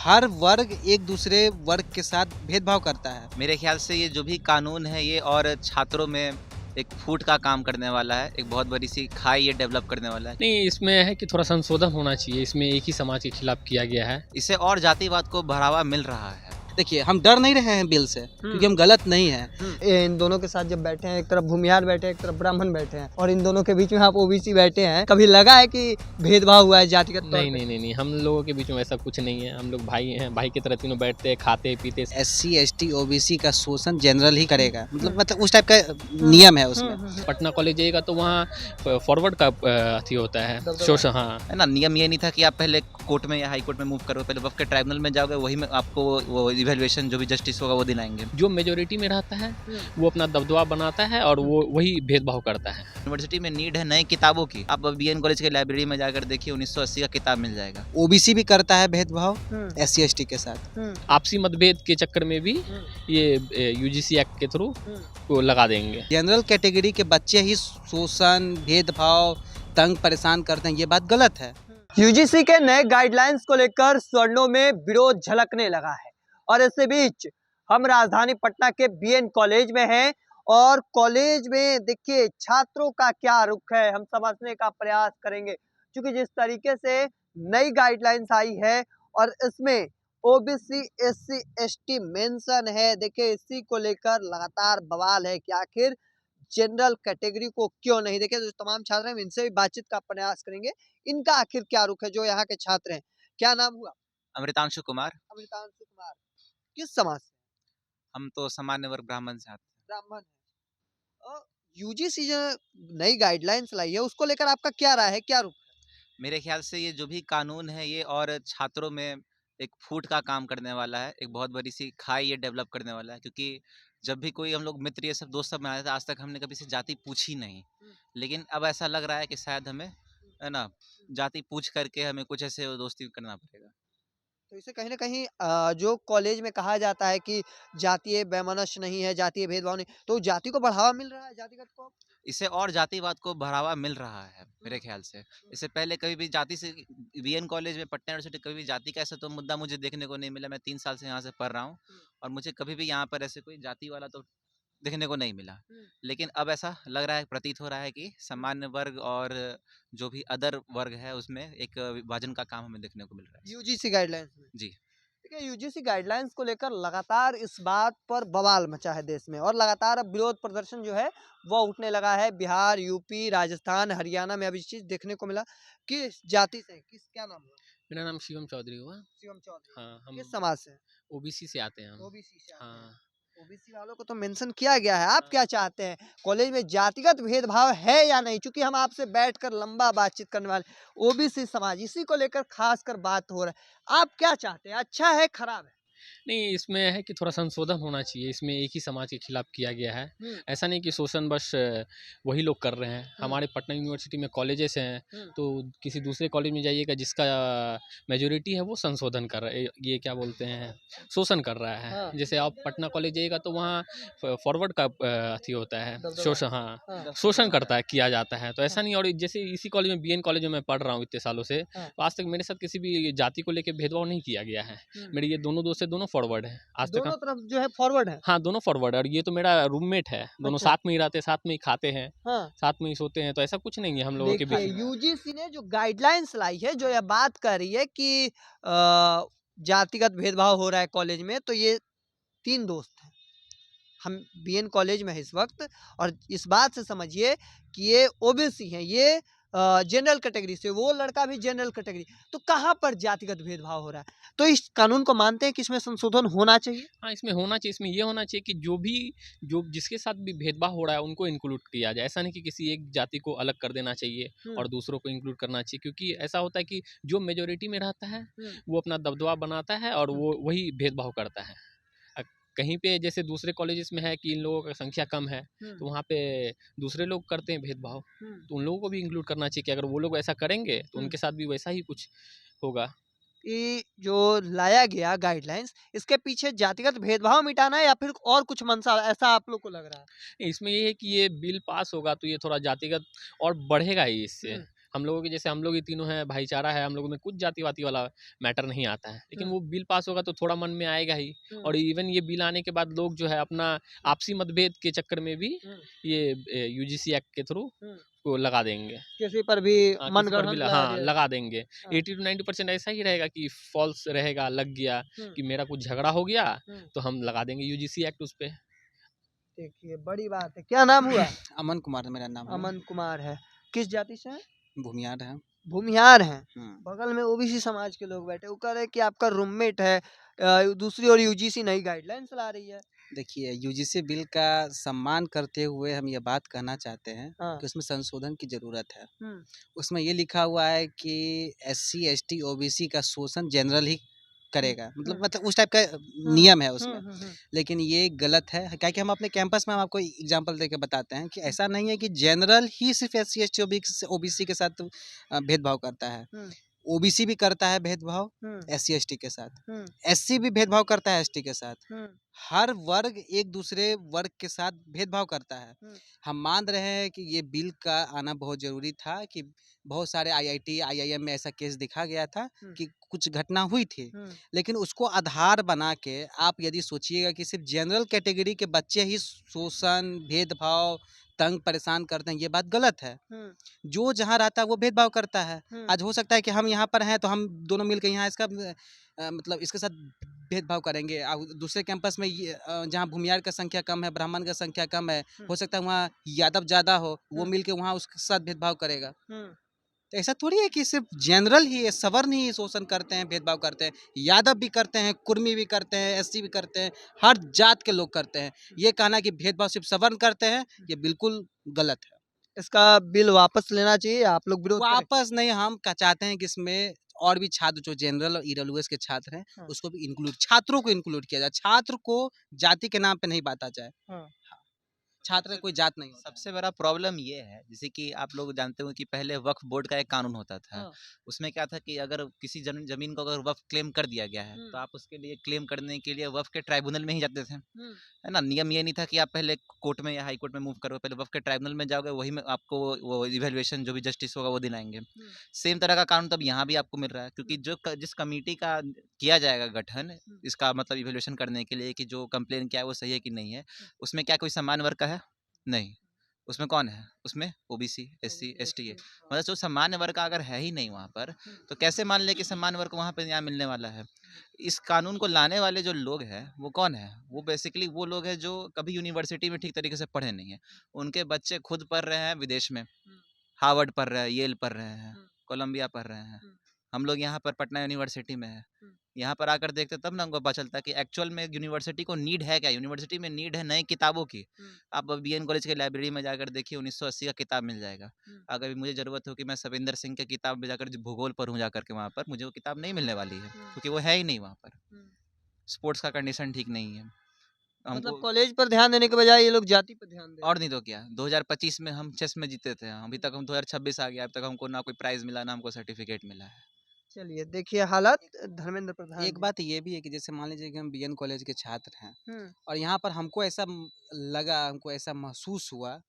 हर वर्ग एक दूसरे वर्ग के साथ भेदभाव करता है। मेरे ख्याल से ये जो भी कानून है ये और छात्रों में एक फूट का काम करने वाला है, एक बहुत बड़ी सी खाई ये डेवलप करने वाला है। नहीं, इसमें है कि थोड़ा संशोधन होना चाहिए। इसमें एक ही समाज के खिलाफ किया गया है। इससे और जातिवाद को बढ़ावा मिल रहा है। देखिए, हम डर नहीं रहे हैं बिल से, क्योंकि हम गलत नहीं हैं। इन दोनों के साथ जब बैठे हैं, एक तरफ भूमिहार बैठे हैं, एक तरफ ब्राह्मण बैठे हैं, और इन दोनों के बीच में आप ओबीसी बैठे हैं, कभी लगा है कि भेदभाव हुआ है जातिगत तौर पे? नहीं, हम लोगों के बीच में ऐसा कुछ नहीं है। हम लोग भाई हैं, भाई की तरह तीनों बैठते हैं, खाते पीते। SC ST OBC का शोषण जनरल ही करेगा, मतलब उस टाइप का नियम है उसमें। पटना कॉलेज जाइएगा तो वहाँ फॉरवर्ड का अथी होता है, शोषण। हाँ, है ना, नियम ये नहीं था कि आप पहले कोर्ट में या हाई कोर्ट में मूव करो, पहले वक्त के ट्राइब्यूनल में जाओगे, वही में आपको वो इवैल्यूएशन जो भी जस्टिस होगा वो दिलाएंगे। जो मेजोरिटी में रहता है वो अपना दबदबा बनाता है और वो वही भेदभाव करता है। यूनिवर्सिटी में नीड है नई किताबों की। आप BN कॉलेज के लाइब्रेरी में जाकर देखिए, 1980 का किताब मिल जाएगा। OBC भी करता है भेदभाव SC ST के साथ। आपसी मतभेद के चक्कर में भी ये UGC एक्ट के थ्रू को लगा देंगे। जनरल कैटेगरी के बच्चे ही शोषण, भेदभाव, तंग परेशान करते हैं, ये बात गलत है। यूजीसी के नए गाइडलाइंस को लेकर स्वर्णों में विरोध झलकने लगा है, और इसी बीच हम राजधानी पटना के BN कॉलेज में हैं, और कॉलेज में देखिए छात्रों का क्या रुख है, हम समझने का प्रयास करेंगे। क्योंकि जिस तरीके से नई गाइडलाइंस आई है और इसमें OBC SC ST मेंशन है, देखिए इसी को लेकर लगातार बवाल है कि आखिर जनरल कैटेगरी को क्यों नहीं। देखिए जो तमाम छात्र हैं, इनसे भी बातचीत का प्रयास करेंगे, इनका आखिर क्या रुख है, जो यहाँ के छात्र हैं। क्या नाम हुआ? अमृतांशु कुमार। अमृतांशु कुमार। किस समाज से? हम तो सामान्य वर्ग ब्राह्मण से आते हैं। ब्राह्मण है। यूजीसी जो नई गाइडलाइंस लाई है, उसको लेकर आपका क्या राय है, क्या रुख है? मेरे ख्याल से ये जो भी कानून है ये और छात्रों में एक फूट का काम करने वाला है, एक बहुत बड़ी सी खाई ये डेवलप करने वाला है। क्योंकि जब भी कोई हम लोग मित्र ये सब दोस्त सब बनाए थे, आज तक हमने कभी से जाति पूछी नहीं। लेकिन अब ऐसा लग रहा है कि शायद हमें, है ना, जाति पूछ करके हमें कुछ ऐसे दोस्ती करना पड़ेगा। तो इसे कहीं ना कहीं जो कॉलेज में कहा जाता है कि जातीय वैमनस्य नहीं है, जातीय भेदभाव नहीं, तो जाति को बढ़ावा मिल रहा है, जातिगत को? इससे और जातिवाद को बढ़ावा मिल रहा है मेरे ख्याल से। इससे पहले कभी भी जाति से BN कॉलेज में, पटना यूनिवर्सिटी, कभी भी जाति का ऐसा तो मुद्दा मुझे देखने को नहीं मिला। मैं 3 साल से यहाँ से पढ़ रहा हूँ और मुझे कभी भी यहाँ पर ऐसे कोई जाति वाला तो देखने को नहीं मिला। लेकिन अब ऐसा लग रहा है, प्रतीत हो रहा है कि सामान्य वर्ग और जो भी अदर वर्ग है उसमें एक विभाजन का काम हमें देखने को मिल रहा है। यूजीसी गाइडलाइंस में जी। देखिए यूजीसी गाइडलाइंस को लेकर लगातार इस बात पर बवाल मचा है देश में, और लगातार अब विरोध प्रदर्शन जो है वो उठने लगा है। बिहार, यूपी, राजस्थान, हरियाणा में अब इस चीज देखने को मिला। किस जाति से, किस, क्या नाम हुआ? मेरा नाम शिवम चौधरी हुआ। शिवम चौधरी। हाँ, हम किस समाज से? OBC से आते हैं हम। ओबीसी से आते हैं। हाँ, ओबीसी वालों को तो मेंशन किया गया है। आप क्या चाहते हैं, कॉलेज में जातिगत भेदभाव है या नहीं? क्योंकि हम आपसे बैठकर लंबा बातचीत करने वाले, ओबीसी समाज इसी को लेकर खासकर बात हो रहा है। आप क्या चाहते हैं, अच्छा है, खराब है? नहीं, इसमें है कि थोड़ा संशोधन होना चाहिए। इसमें एक ही समाज के खिलाफ किया गया है। ऐसा नहीं कि शोषण बस वही लोग कर रहे हैं। हमारे पटना यूनिवर्सिटी में कॉलेजेस हैं, तो किसी दूसरे कॉलेज में जाइएगा जिसका मेजोरिटी है वो संशोधन कर रहा है, ये क्या बोलते हैं, शोषण कर रहा है। जैसे आप पटना कॉलेज जाइएगा तो वहाँ फॉरवर्ड का अथी होता है, शोषण। हाँ, शोषण करता है, किया जाता है। तो ऐसा नहीं। और जैसे इसी कॉलेज में, BN कॉलेज में मैं पढ़ रहा हूँ इतने सालों से, तो आज तक मेरे साथ किसी भी जाति को लेकर भेदभाव नहीं किया गया है। मेरे ये दोनों दोस्त है, दोनों फॉरवर्ड है। आज तक दोनों तरफ जो है फॉरवर्ड है। हाँ, दोनों फॉरवर्ड है। और ये तो मेरा रूममेट है, दोनों अच्छा। साथ में ही रहते हैं, साथ में ही खाते हैं, हाँ। साथ में ही सोते हैं। तो ऐसा कुछ नहीं है हम लोगों के देखिए बीच में। यूजीसी ने जो गाइडलाइंस लाई है, जो यह बात कर रही है कि जातिगत भेदभाव हो रहा है कॉलेज में, तो ये 3 दोस्त हैं। हम BN कॉलेज में है इस वक्त, और इस बात से समझिए कि ये ओबीसी हैं, ये जनरल कैटेगरी से, वो लड़का भी जनरल कैटेगरी। तो कहाँ पर जातिगत भेदभाव हो रहा है? तो इस कानून को मानते हैं कि इसमें संशोधन होना चाहिए? हाँ, इसमें होना चाहिए। इसमें ये होना चाहिए कि जो जिसके साथ भी भेदभाव हो रहा है उनको इंक्लूड किया जाए। ऐसा नहीं कि किसी एक जाति को अलग कर देना चाहिए और दूसरों को इंक्लूड करना चाहिए। क्योंकि ऐसा होता है कि जो मेजोरिटी में रहता है वो अपना दबदबा बनाता है और वो वही भेदभाव करता है। कहीं पे जैसे दूसरे कॉलेजेस में है कि इन लोगों की संख्या कम है, तो वहाँ पे दूसरे लोग करते हैं भेदभाव, तो उन लोगों को भी इंक्लूड करना चाहिए कि अगर वो लोग ऐसा करेंगे तो उनके साथ भी वैसा ही कुछ होगा। ये जो लाया गया गाइडलाइंस, इसके पीछे जातिगत भेदभाव मिटाना है या फिर और कुछ मंशा, ऐसा आप लोग को लग रहा है? इसमें ये है कि ये बिल पास होगा तो ये थोड़ा जातिगत और बढ़ेगा ही इससे। हम लोगों के जैसे हम लोग ही तीनों हैं, भाईचारा है, हम लोगों में कुछ जाति-वाती वाला मैटर नहीं आता है। लेकिन वो बिल पास होगा तो थोड़ा मन में आएगा ही। और इवन ये बिल आने के बाद लोग जो है अपना आपसी मतभेद के चक्कर में भी ये यूजीसी एक्ट के थ्रू को लगा देंगे। किसी पर भी हाँ, किसी पर मनगढ़ंत भी लगा दिया लगा देंगे। हाँ। 80 to 90% ऐसा ही रहेगा कि फॉल्स रहेगा, लग गया कि मेरा कुछ झगड़ा हो गया तो हम लगा देंगे यूजीसी एक्ट उस पे। देखिए बड़ी बात है। क्या नाम हुआ? अमन कुमार है मेरा नाम। अमन कुमार है। किस जाति से हैं? भूमियार है। भूमिहार हैं। हम्म। बगल में ओबीसी समाज के लोग बैठे, वो कह रहे हैं कि आपका रूममेट है, दूसरी ओर यूजीसी नई गाइडलाइंस ला रही है। देखिए, यूजीसी बिल का सम्मान करते हुए हम ये बात कहना चाहते हैं हाँ। कि उसमें संशोधन की ज़रूरत है। हम्म, उसमें ये लिखा हुआ है कि एससी, एसटी, ओबीसी का शोषण जनरल ही करेगा, मतलब उस टाइप का नियम है उसमें। लेकिन ये गलत है, क्या कि हम अपने कैंपस में हम आपको एग्जांपल देके बताते हैं कि ऐसा नहीं है कि जनरल ही सिर्फ एससी, एसटी, ओबीसी के साथ भेदभाव करता है। ओबीसी भी करता है भेदभाव एससी, एसटी के साथ। एससी भी भेदभाव करता है एसटी के साथ। हर वर्ग एक दूसरे वर्ग के साथ भेदभाव करता है। हम मान रहे हैं कि ये बिल का आना बहुत ज़रूरी था कि बहुत सारे आईआईटी, आईआईएम में ऐसा केस दिखा गया था कि कुछ घटना हुई थी। लेकिन उसको आधार बना के आप यदि सोचिएगा कि सिर्फ जनरल कैटेगरी के बच्चे ही शोषण, भेदभाव, तंग परेशान करते हैं, ये बात गलत है। जो जहाँ रहता है वो भेदभाव करता है। आज हो सकता है कि हम यहाँ पर हैं तो हम दोनों मिलकर यहाँ इसका मतलब इसके साथ भेदभाव करेंगे। दूसरे कैंपस में जहाँ भूमियार का संख्या कम है, ब्राह्मण का संख्या कम है, हो सकता है वहाँ यादव ज़्यादा हो, वो मिलके वहाँ उसके साथ भेदभाव करेगा। तो ऐसा थोड़ी है कि सिर्फ जनरल ही, सवर्ण ही शोषण करते हैं, भेदभाव करते हैं। यादव भी करते हैं, कुर्मी भी करते हैं, एससी भी करते हैं, हर जात के लोग करते हैं। ये कहना कि भेदभाव सिर्फ सवर्ण करते हैं, ये बिल्कुल गलत है। इसका बिल वापस लेना चाहिए, आप लोग विरोध करें? वापस नहीं, हम चाहते हैं कि इसमें और भी छात्र जो जनरल और ईडब्ल्यूएस के छात्र हैं, हाँ। उसको भी छात्रों को इंक्लूड किया जाए। छात्र को जाति के नाम पे नहीं बांटा जाए। हाँ। छात्र का कोई जात नहीं होता है। सबसे बड़ा प्रॉब्लम ये है, जैसे कि आप लोग जानते हो कि पहले वक्फ बोर्ड का एक कानून होता था। हाँ। उसमें क्या था कि अगर किसी जमीन को अगर वक्फ क्लेम कर दिया गया है तो आप उसके लिए क्लेम करने के लिए वक्फ के ट्राइब्यूनल में ही जाते थे, है ना। नियम ये नहीं था कि आप पहले कोर्ट में या हाई कोर्ट में मूव करो, पहले वक्फ के ट्राइब्यूनल में जाओगे, वही में आपको वो इवेल्युएशन जो भी जस्टिस होगा वो दिलाएंगे। सेम तरह का कानून तब यहाँ भी आपको मिल रहा है, क्योंकि जिस कमेटी का किया जाएगा गठन इसका मतलब इवेल्युएशन करने के लिए कि जो कंप्लेन किया है वो सही है कि नहीं है, उसमें क्या कोई सम्मान वर्ग का है? नहीं। उसमें कौन है? उसमें ओबीसी, एससी, एसटी है। मतलब जो सामान्य वर्ग का अगर है ही नहीं वहाँ पर, तो कैसे मान ले कि सामान्य वर्ग को वहाँ पे न्याय मिलने वाला है? इस कानून को लाने वाले जो लोग हैं वो कौन है? वो बेसिकली वो लोग हैं जो कभी यूनिवर्सिटी में ठीक तरीके से पढ़े नहीं है। उनके बच्चे खुद पढ़ रहे हैं विदेश में, हार्वर्ड पढ़ रहे हैं, येल पढ़ रहे हैं, कोलंबिया पढ़ रहे हैं। हम लोग यहाँ पर पटना यूनिवर्सिटी में है। यहाँ पर आकर देखते तब ना हमको पता चलता कि एक्चुअल में यूनिवर्सिटी को नीड है क्या। यूनिवर्सिटी में नीड है नई किताबों की। आप बीएन कॉलेज के लाइब्रेरी में जाकर देखिए 1980 का किताब मिल जाएगा। अगर मुझे ज़रूरत हो कि मैं सविंदर सिंह की किताब में जाकर भूगोल पढ़ूँ जाकर के, वहाँ पर मुझे वो किताब नहीं मिलने वाली है, क्योंकि वो है ही नहीं वहाँ पर। स्पोर्ट्स का कंडीशन ठीक नहीं है। मतलब कॉलेज पर ध्यान देने के बजाय ये लोग जाति पर ध्यान दे रहे और नहीं तो क्या। 2025 में हम चेस में जीते थे, अभी तक हम 2026 आ गया, अब तक हमको ना कोई प्राइज मिला ना हमको सर्टिफिकेट मिला है। चलिए देखिए हालात धर्मेंद्र प्रधान एक जी। बात ये भी है कि जैसे मान लीजिए कि हम बीएन कॉलेज के छात्र हैं और यहाँ पर हमको ऐसा लगा, हमको ऐसा महसूस हुआ,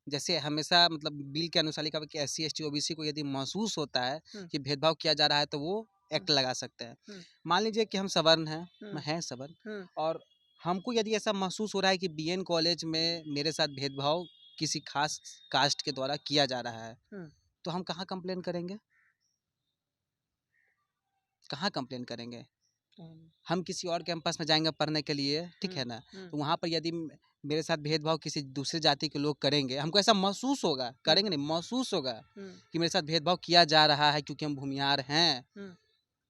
जैसे हमेशा मतलब बिल के अनुसार लिखा हुआ कि एससी, एसटी, ओबीसी को यदि महसूस होता है कि भेदभाव किया जा रहा है तो वो एक्ट लगा सकते हैं। मान लीजिए कि हम सवर्ण हैं सवर्ण, और हमको यदि ऐसा महसूस हो रहा है कि बीएन कॉलेज में मेरे साथ भेदभाव किसी खास कास्ट के द्वारा किया जा रहा है, तो हम कहाँ कंप्लेन करेंगे? कहाँ कंप्लेन करेंगे? हम किसी और कैंपस में जाएंगे पढ़ने के लिए, ठीक है ना, तो वहाँ पर यदि मेरे साथ भेदभाव किसी दूसरे जाति के लोग करेंगे, हमको ऐसा महसूस होगा, करेंगे नहीं, महसूस होगा कि मेरे साथ भेदभाव किया जा रहा है क्योंकि हम भूमिहार हैं,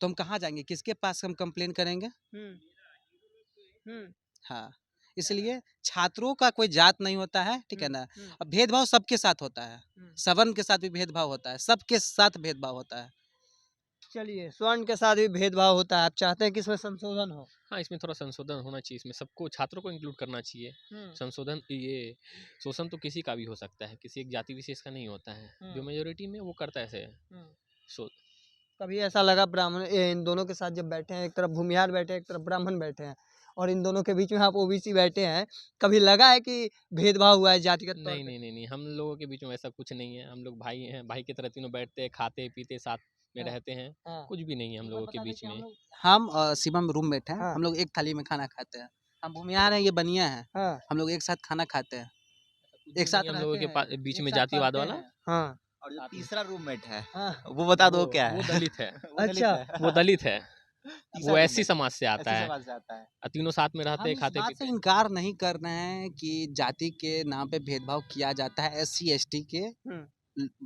तो हम कहाँ जाएंगे? किसके पास हम कंप्लेन करेंगे? हाँ, इसलिए छात्रों का कोई जात नहीं होता है, ठीक है ना। अब भेदभाव सबके साथ होता है, सवर्ण के साथ भी भेदभाव होता है, सबके साथ भेदभाव होता है। चलिए स्वर्ण के साथ भी भेदभाव होता है, आप चाहते हैं कि इसमें संशोधन हो? हाँ, इसमें थोड़ा संशोधन होना चाहिए, इसमें सबको छात्रों को इंक्लूड करना चाहिए। संशोधन ये शोषण तो किसी का भी हो सकता है, किसी एक जाति विशेष का नहीं होता है। जो मेजोरिटी में वो करता है ऐसे सो कभी ऐसा लगा ब्राह्मण इन दोनों के साथ जब बैठे हैं, एक तरफ भूमिहार बैठे हैं, एक तरफ ब्राह्मण बैठे हैं, और इन दोनों के बीच में आप ओबीसी बैठे हैं, कभी लगा है कि भेदभाव हुआ है जातिगत तौर नहीं पे? नहीं नहीं नहीं, हम लोगों के बीच में ऐसा कुछ नहीं है। हम लोग भाई हैं, भाई की तरह तीनों बैठते हैं, खाते पीते साथ में हाँ, रहते हैं। हाँ। कुछ भी नहीं है हम एक लोगों बात के बता दें बीच कि में। हम और शिवम रूममेट हैं, हाँ। हम लोग एक थाली में खाना खाते हैं। हम भूमिहार हैं, ये बनिया हैं, हाँ, हम लोग एक साथ खाना खाते हैं, कुछ एक भी साथ नहीं हम लोगों रहते के हैं, बीच एक में साथ जातिवाद पढ़ते वाला। हैं। हाँ, और जो साथ में। तीसरा रूममेट है हाँ। वो बता दो वो क्या वो है? दलित है। वो दलित अच्छा, है। वो दलित है। तीसरा वो ऐसी रूममेट समाज से आता ऐसी है। समाज से आता है। तीनों साथ में रहते हम हैं, इस खाते बात पीते से हैं। इनकार नहीं कर रहे हैं कि जाति के नाम पे भेदभाव किया जाता है एससी एसटी के हुँ,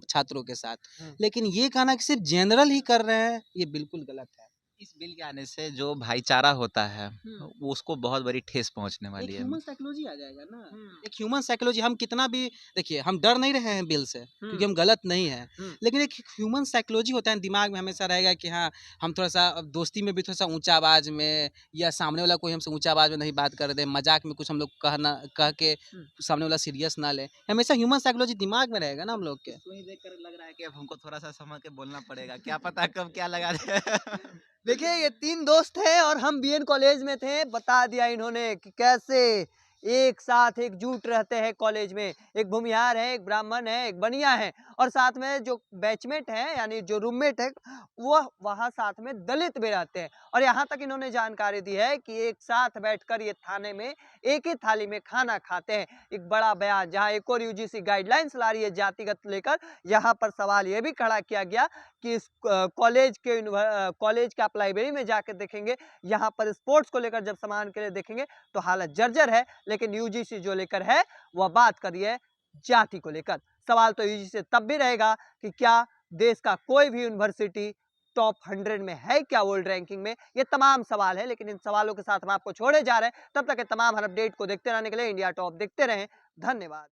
छात्रों के साथ, हुँ। लेकिन ये कहना कि सिर्फ जनरल ही कर रहे हैं, ये बिल्कुल गलत है। इस बिल के आने से जो भाईचारा होता है हम्म। वो उसको बहुत बड़ी ठेस पहुंचने एक वाली है। ह्यूमन साइकोलॉजी आ जाएगा ना, हुँ, एक ह्यूमन साइकोलॉजी। हम कितना भी देखिए, हम डर नहीं रहे हैं बिल से क्योंकि हम गलत नहीं है, लेकिन एक ह्यूमन साइकोलॉजी होता है दिमाग में, हमेशा रहेगा कि हाँ हम थोड़ा सा अब दोस्ती में भी थोड़ा सा ऊंचा आवाज में, या सामने वाला कोई हमसे ऊंचा आवाज में नहीं बात कर दे, मजाक में कुछ हम लोग कह के सामने वाला सीरियस ना ले, हमेशा ह्यूमन साइकोलॉजी दिमाग में रहेगा ना हम लोग के। इसको ही देखकर लग रहा है कि अब हमको थोड़ा सा समझ के बोलना पड़ेगा, क्या पता कब क्या लगा दे। देखिए ये 3 दोस्त हैं और हम बीएन कॉलेज में थे, बता दिया इन्होंने कि कैसे एक साथ एकजुट रहते हैं कॉलेज में। एक भूमिहार है, एक ब्राह्मण है, एक बनिया है और साथ में जो बैचमेट है यानी जो रूममेट है वह वहाँ साथ में दलित भी रहते हैं। और यहाँ तक इन्होंने जानकारी दी है कि एक साथ बैठकर ये थाने में एक ही थाली में खाना खाते हैं। एक बड़ा बयान जहाँ एक और यूजीसी गाइडलाइंस ला रही है जातिगत लेकर, यहाँ पर सवाल ये भी खड़ा किया गया कि इस कॉलेज के आप लाइब्रेरी में जाकर देखेंगे, यहाँ पर स्पोर्ट्स को लेकर जब सामान के लिए देखेंगे तो हालत जर्जर है, लेकिन यूजीसी जो लेकर है वह बात कर रही है जाति को लेकर। सवाल तो यूजीसी से तब भी रहेगा कि क्या देश का कोई भी यूनिवर्सिटी टॉप 100 में है क्या वर्ल्ड रैंकिंग में? ये तमाम सवाल है, लेकिन इन सवालों के साथ हम आपको छोड़े जा रहे हैं। तब तक के तमाम हर अपडेट को देखते रहने के लिए इंडिया टॉप देखते रहें। धन्यवाद।